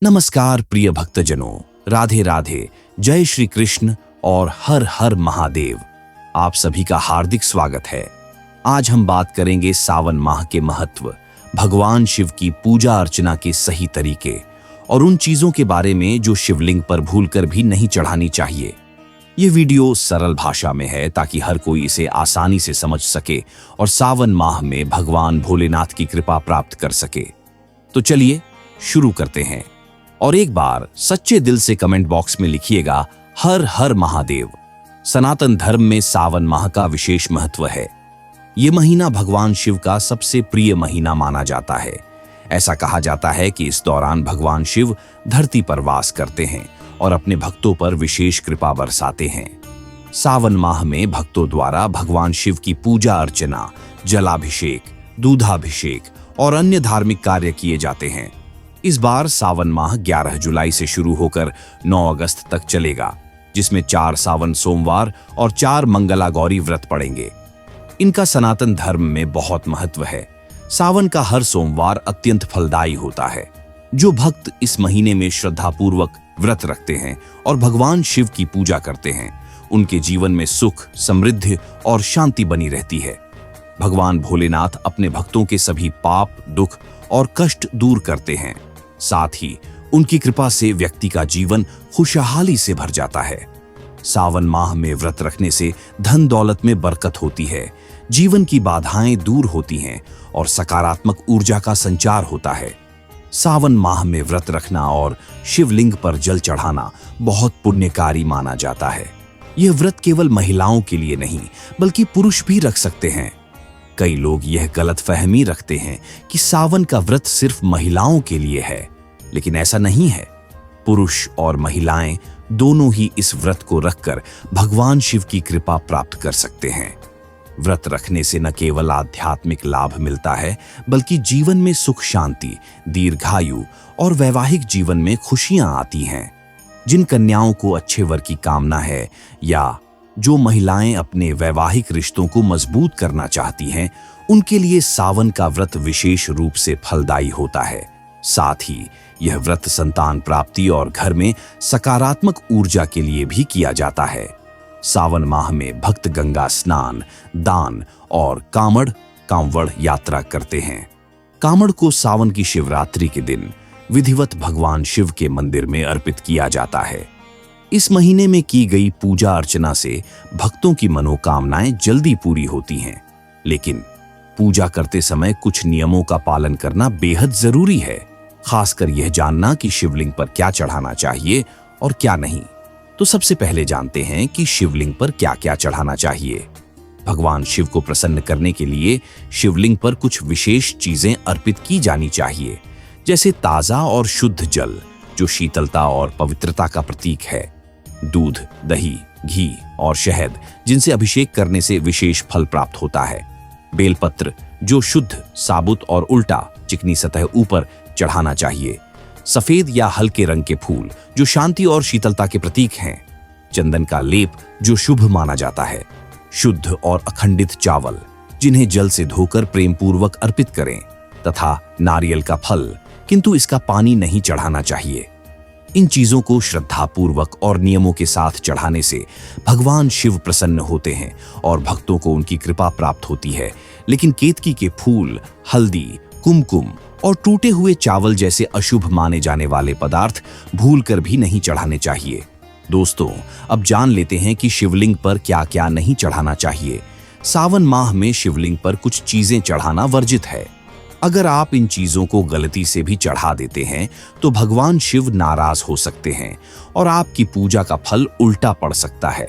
नमस्कार प्रिय भक्तजनों, राधे राधे, जय श्री कृष्ण और हर हर महादेव। आप सभी का हार्दिक स्वागत है। आज हम बात करेंगे सावन माह के महत्व, भगवान शिव की पूजा अर्चना के सही तरीके और उन चीजों के बारे में जो शिवलिंग पर भूलकर भी नहीं चढ़ानी चाहिए। ये वीडियो सरल भाषा में है ताकि हर कोई इसे आसानी से समझ सके और सावन माह में भगवान भोलेनाथ की कृपा प्राप्त कर सके। तो चलिए शुरू करते हैं। और एक बार सच्चे दिल से कमेंट बॉक्स में लिखिएगा हर हर महादेव। सनातन धर्म में सावन माह का विशेष महत्व है। ये महीना भगवान शिव का सबसे प्रिय महीना माना जाता है। ऐसा कहा जाता है कि इस दौरान भगवान शिव धरती पर वास करते हैं और अपने भक्तों पर विशेष कृपा बरसाते हैं। सावन माह में भक्तों द्वारा भगवान शिव की पूजा अर्चना, जलाभिषेक, दूधाभिषेक और अन्य धार्मिक कार्य किए जाते हैं। इस बार सावन माह 11 जुलाई से शुरू होकर 9 अगस्त तक चलेगा, जिसमें 4 सावन सोमवार और 4 मंगला गौरी व्रत पड़ेंगे। इनका सनातन धर्म में बहुत महत्व है। सावन का हर सोमवार अत्यंत फलदायी होता है। जो भक्त इस महीने में श्रद्धापूर्वक व्रत रखते हैं और भगवान शिव की पूजा करते हैं, उनके जीवन में सुख, समृद्धि और शांति बनी रहती है। भगवान भोलेनाथ अपने भक्तों के सभी पाप, दुख और कष्ट दूर करते हैं। साथ ही उनकी कृपा से व्यक्ति का जीवन खुशहाली से भर जाता है। सावन माह में व्रत रखने से धन दौलत में बरकत होती है, जीवन की बाधाएं दूर होती हैं और सकारात्मक ऊर्जा का संचार होता है। सावन माह में व्रत रखना और शिवलिंग पर जल चढ़ाना बहुत पुण्यकारी माना जाता है। यह व्रत केवल महिलाओं के लिए नहीं बल्कि पुरुष भी रख सकते हैं। कई लोग यह गलतफहमी रखते हैं कि सावन का व्रत सिर्फ महिलाओं के लिए है, लेकिन ऐसा नहीं है। पुरुष और महिलाएं दोनों ही इस व्रत को रखकर भगवान शिव की कृपा प्राप्त कर सकते हैं। व्रत रखने से न केवल आध्यात्मिक लाभ मिलता है, बल्कि जीवन में सुख, शांति, दीर्घायु और वैवाहिक जीवन में खुशियां आती हैं। जिन कन्याओं को अच्छे वर की कामना है या जो महिलाएं अपने वैवाहिक रिश्तों को मजबूत करना चाहती हैं, उनके लिए सावन का व्रत विशेष रूप से फलदायी होता है। साथ ही यह व्रत संतान प्राप्ति और घर में सकारात्मक ऊर्जा के लिए भी किया जाता है। सावन माह में भक्त गंगा स्नान, दान और कांवड़ यात्रा करते हैं। कांवड़ को सावन की शिवरात्रि के दिन विधिवत भगवान शिव के मंदिर में अर्पित किया जाता है। इस महीने में की गई पूजा अर्चना से भक्तों की मनोकामनाएं जल्दी पूरी होती हैं, लेकिन पूजा करते समय कुछ नियमों का पालन करना बेहद जरूरी है। खासकर यह जानना कि शिवलिंग पर क्या चढ़ाना चाहिए और क्या नहीं। तो सबसे पहले जानते हैं कि शिवलिंग पर क्या क्या चढ़ाना चाहिए। भगवान शिव को प्रसन्न करने के लिए शिवलिंग पर कुछ विशेष चीजें अर्पित की जानी चाहिए, जैसे ताजा और शुद्ध जल जो शीतलता और पवित्रता का प्रतीक है, दूध, दही, घी और शहद जिनसे अभिषेक करने से विशेष फल प्राप्त होता है, बेलपत्र जो शुद्ध, साबुत और उल्टा चिकनी सतह ऊपर चढ़ाना चाहिए, सफेद या हल्के रंग के फूल जो शांति और शीतलता के प्रतीक हैं, चंदन का लेप जो शुभ माना जाता है, शुद्ध और अखंडित चावल जिन्हें जल से धोकर प्रेम पूर्वक अर्पित करें, तथा नारियल का फल, किंतु इसका पानी नहीं चढ़ाना चाहिए। इन चीजों को श्रद्धापूर्वक और नियमों के साथ चढ़ाने से भगवान शिव प्रसन्न होते हैं और भक्तों को उनकी कृपा प्राप्त होती है। लेकिन केतकी के फूल, हल्दी, कुमकुम और टूटे हुए चावल जैसे अशुभ माने जाने वाले पदार्थ भूलकर भी नहीं चढ़ाने चाहिए। दोस्तों, अब जान लेते हैं कि शिवलिंग पर क्या क्या नहीं चढ़ाना चाहिए। सावन माह में शिवलिंग पर कुछ चीजें चढ़ाना वर्जित है। अगर आप इन चीजों को गलती से भी चढ़ा देते हैं तो भगवान शिव नाराज हो सकते हैं और आपकी पूजा का फल उल्टा पड़ सकता है।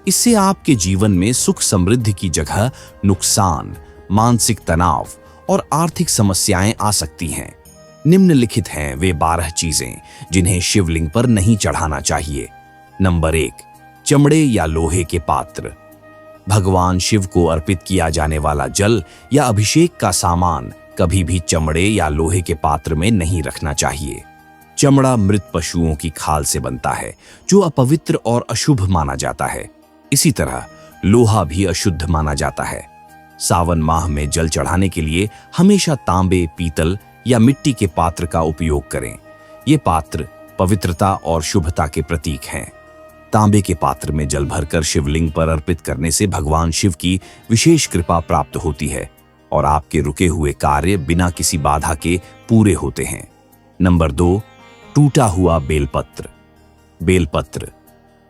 इससे आपके जीवन में सुख समृद्धि की जगह नुकसान, मानसिक तनाव और आर्थिक समस्याएं आ सकती हैं। निम्नलिखित हैं वे 12 चीजें जिन्हें शिवलिंग पर नहीं चढ़ाना चाहिए। नंबर 1, चमड़े या लोहे के पात्र। भगवान शिव को अर्पित किया जाने वाला जल या अभिषेक का सामान कभी भी चमड़े या लोहे के पात्र में नहीं रखना चाहिए। चमड़ा मृत पशुओं की खाल से बनता है जो अपवित्र और अशुभ माना जाता है। इसी तरह लोहा भी अशुद्ध माना जाता है। सावन माह में जल चढ़ाने के लिए हमेशा तांबे, पीतल या मिट्टी के पात्र का उपयोग करें। ये पात्र पवित्रता और शुभता के प्रतीक हैं। तांबे के पात्र में जल भरकर शिवलिंग पर अर्पित करने से भगवान शिव की विशेष कृपा प्राप्त होती है और आपके रुके हुए कार्य बिना किसी बाधा के पूरे होते हैं। नंबर 2, टूटा हुआ बेलपत्र। बेलपत्र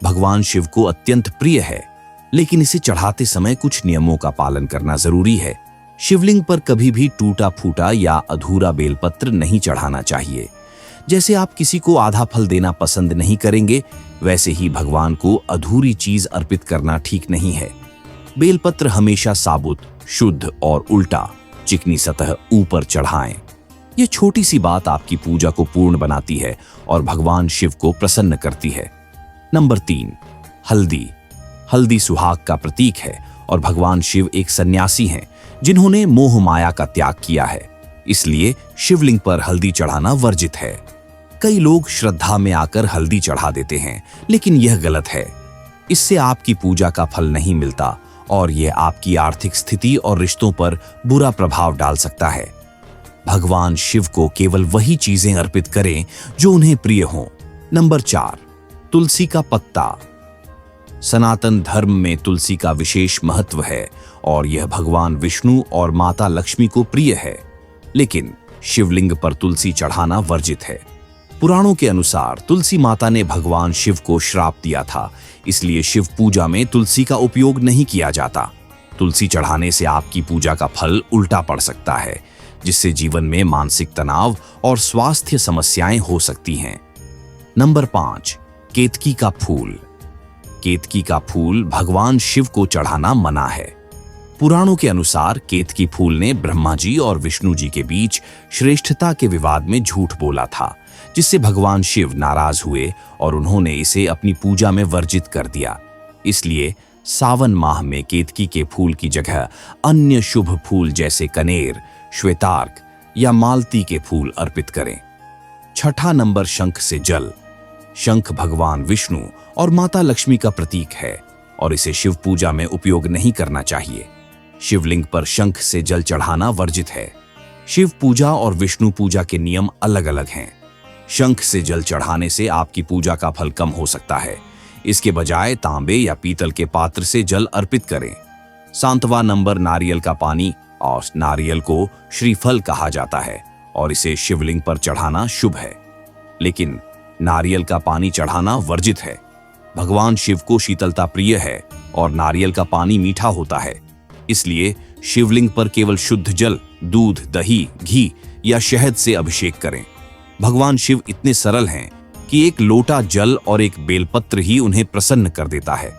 भगवान शिव को अत्यंत प्रिय है, लेकिन इसे चढ़ाते समय कुछ नियमों का पालन करना जरूरी है। शिवलिंग पर कभी भी टूटा फूटा या अधूरा बेलपत्र नहीं चढ़ाना चाहिए। जैसे आप किसी को आधा फल देना पसंद नहीं करेंगे, वैसे ही भगवान को अधूरी चीज अर्पित करना ठीक नहीं है। बेलपत्र हमेशा साबुत, शुद्ध और उल्टा चिकनी सतह ऊपर चढ़ाएं। यह छोटी सी बात आपकी पूजा को पूर्ण बनाती है और भगवान शिव को प्रसन्न करती है। नंबर 3, हल्दी। हल्दी सुहाग का प्रतीक है और भगवान शिव एक सन्यासी हैं जिन्होंने मोह माया का त्याग किया है, इसलिए शिवलिंग पर हल्दी चढ़ाना वर्जित है। कई लोग श्रद्धा में आकर हल्दी चढ़ा देते हैं, लेकिन यह गलत है। इससे आपकी पूजा का फल नहीं मिलता और यह आपकी आर्थिक स्थिति और रिश्तों पर बुरा प्रभाव डाल सकता है। भगवान शिव को केवल वही चीजें अर्पित करें जो उन्हें प्रिय हों। नंबर 4, तुलसी का पत्ता। सनातन धर्म में तुलसी का विशेष महत्व है और यह भगवान विष्णु और माता लक्ष्मी को प्रिय है, लेकिन शिवलिंग पर तुलसी चढ़ाना वर्जित है। पुराणों के अनुसार तुलसी माता ने भगवान शिव को श्राप दिया था, इसलिए शिव पूजा में तुलसी का उपयोग नहीं किया जाता। तुलसी चढ़ाने से आपकी पूजा का फल उल्टा पड़ सकता है, जिससे जीवन में मानसिक तनाव और स्वास्थ्य समस्याएं हो सकती हैं। नंबर 5, केतकी का फूल। केतकी का फूल भगवान शिव को चढ़ाना मना है। पुराणों के अनुसार केतकी फूल ने ब्रह्मा जी और विष्णु जी के बीच श्रेष्ठता के विवाद में झूठ बोला था, जिससे भगवान शिव नाराज हुए और उन्होंने इसे अपनी पूजा में वर्जित कर दिया। इसलिए सावन माह में केतकी के फूल की जगह अन्य शुभ फूल जैसे कनेर, श्वेतार्क या मालती के फूल अर्पित करें। छठा नंबर, शंख से जल। शंख भगवान विष्णु और माता लक्ष्मी का प्रतीक है और इसे शिव पूजा में उपयोग नहीं करना चाहिए। शिवलिंग पर शंख से जल चढ़ाना वर्जित है। शिव पूजा और विष्णु पूजा के नियम अलग अलग हैं। शंख से जल चढ़ाने से आपकी पूजा का फल कम हो सकता है। इसके बजाय तांबे या पीतल के पात्र से जल अर्पित करें। 7वां नंबर, नारियल का पानी। और नारियल को श्रीफल कहा जाता है और इसे शिवलिंग पर चढ़ाना शुभ है, लेकिन नारियल का पानी चढ़ाना वर्जित है। भगवान शिव को शीतलता प्रिय है और नारियल का पानी मीठा होता है, इसलिए शिवलिंग पर केवल शुद्ध जल, दूध, दही, घी या शहद से अभिषेक करें। भगवान शिव इतने सरल हैं कि एक लोटा जल और एक बेलपत्र ही उन्हें प्रसन्न कर देता है।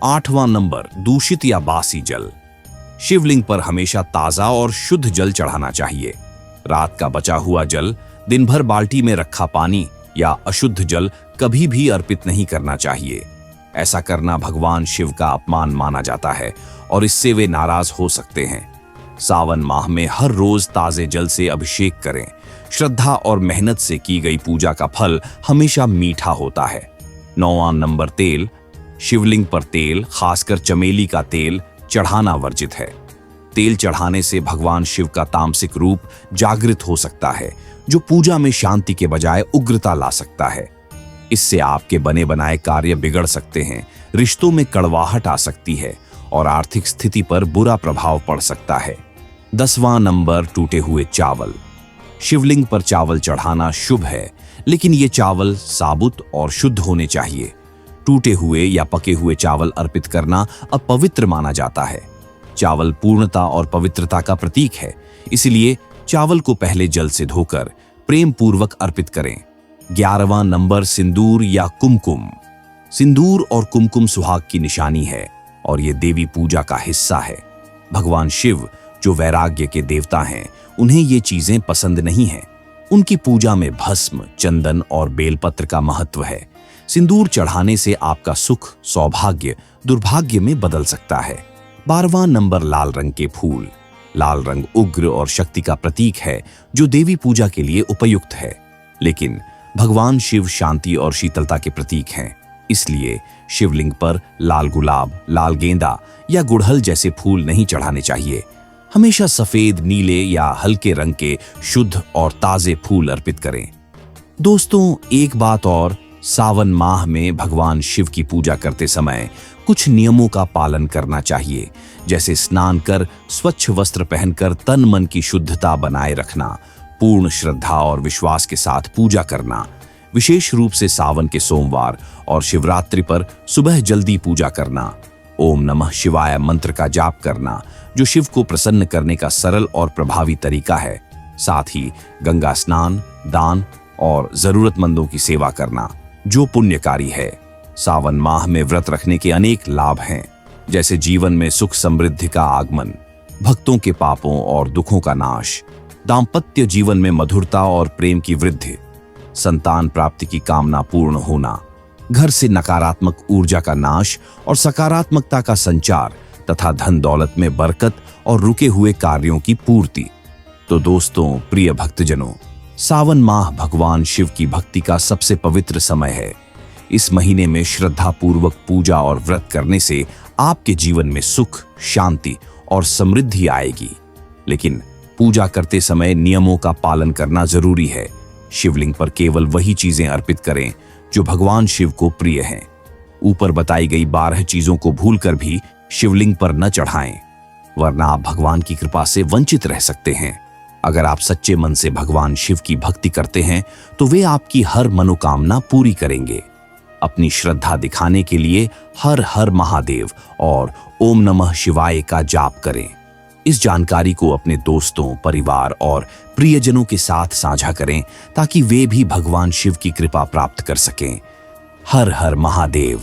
8वां नंबर, दूषित या बासी जल। शिवलिंग पर हमेशा ताजा और शुद्ध जल चढ़ाना चाहिए। रात का बचा हुआ जल, दिन भर बाल्टी में रखा पानी या अशुद्ध जल कभी भी अर्पित नहीं करना चाहिए। ऐसा करना भगवान शिव का अपमान माना जाता है और इससे वे नाराज हो सकते हैं। सावन माह में हर रोज ताजे जल से अभिषेक करें। श्रद्धा और मेहनत से की गई पूजा का फल हमेशा मीठा होता है। 9वां नंबर, तेल। शिवलिंग पर तेल, खासकर चमेली का तेल, चढ़ाना वर्जित है। तेल चढ़ाने से भगवान शिव का तामसिक रूप जागृत हो सकता है, जो पूजा में शांति के बजाय उग्रता ला सकता है। इससे आपके बने बनाए कार्य बिगड़ सकते हैं, रिश्तों में कड़वाहट आ सकती है और आर्थिक स्थिति पर बुरा प्रभाव पड़ सकता है। 10वां नंबर, टूटे हुए चावल। शिवलिंग पर चावल चढ़ाना शुभ है, लेकिन ये चावल साबुत और शुद्ध होने चाहिए। टूटे हुए या पके हुए चावल अर्पित करना अपवित्र माना जाता है। चावल पूर्णता और पवित्रता का प्रतीक है, इसलिए चावल को पहले जल से धोकर प्रेम पूर्वक अर्पित करें। 11वां नंबर, सिंदूर या कुमकुम। सिंदूर और कुमकुम सुहाग की निशानी है और ये देवी पूजा का हिस्सा है। भगवान शिव, जो वैराग्य के देवता हैं, उन्हें ये चीजें पसंद नहीं हैं। उनकी पूजा में भस्म, चंदन और बेलपत्र का महत्व है। सिंदूर चढ़ाने से आपका सुख, सौभाग्य, दुर्भाग्य में बदल सकता है। 12वां नंबर, लाल रंग के फूल। लाल रंग उग्र और शक्ति का प्रतीक है, जो देवी पूजा के लिए उपयुक्त है, लेकिन भगवान शिव शांति और शीतलता के प्रतीक हैं। इसलिए शिवलिंग पर लाल गुलाब, लाल गेंदा या गुड़हल जैसे फूल नहीं चढ़ाने चाहिए। हमेशा सफेद, नीले या हल्के रंग के शुद्ध और ताजे फूल अर्पित करें। दोस्तों, एक बात और, सावन माह में भगवान शिव की पूजा करते समय कुछ नियमों का पालन करना चाहिए, जैसे स्नान कर स्वच्छ वस्त्र पहनकर तन मन की शुद्धता बनाए रखना, पूर्ण श्रद्धा और विश्वास के साथ पूजा करना, विशेष रूप से सावन के सोमवार और शिवरात्रि पर सुबह जल्दी पूजा करना, ओम नमः शिवाय मंत्र का जाप करना, जो शिव को प्रसन्न करने का सरल और प्रभावी तरीका है, साथ ही गंगा स्नान, दान और जरूरतमंदों की सेवा करना, जो पुण्यकारी है। सावन माह में व्रत रखने के अनेक लाभ हैं, जैसे जीवन में सुख समृद्धि का आगमन, भक्तों के पापों और दुखों का नाश, दाम्पत्य जीवन में मधुरता और प्रेम की वृद्धि, संतान प्राप्ति की कामना पूर्ण होना, घर से नकारात्मक ऊर्जा का नाश और सकारात्मकता का संचार तथा धन दौलत में बरकत और रुके हुए कार्यों की पूर्ति। तो दोस्तों, प्रिय भक्तजनों, सावन माह भगवान शिव की भक्ति का सबसे पवित्र समय है। इस महीने में श्रद्धा पूर्वक पूजा और व्रत करने से आपके जीवन में सुख, शांति और समृद्धि आएगी। लेकिन पूजा करते समय नियमों का पालन करना जरूरी है। शिवलिंग पर केवल वही चीजें अर्पित करें जो भगवान शिव को प्रिय हैं। ऊपर बताई गई 12 चीजों को भूलकर भी शिवलिंग पर न चढ़ाएं, वरना आप भगवान की कृपा से वंचित रह सकते हैं। अगर आप सच्चे मन से भगवान शिव की भक्ति करते हैं तो वे आपकी हर मनोकामना पूरी करेंगे। अपनी श्रद्धा दिखाने के लिए हर हर महादेव और ओम नमः शिवाय का जाप करें। इस जानकारी को अपने दोस्तों, परिवार और प्रियजनों के साथ साझा करें ताकि वे भी भगवान शिव की कृपा प्राप्त कर सकें। हर हर महादेव।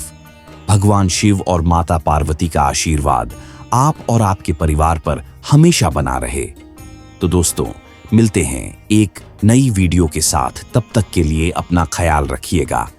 भगवान शिव और माता पार्वती का आशीर्वाद आप और आपके परिवार पर हमेशा बना रहे। तो दोस्तों, मिलते हैं एक नई वीडियो के साथ। तब तक के लिए अपना ख्याल रखिएगा।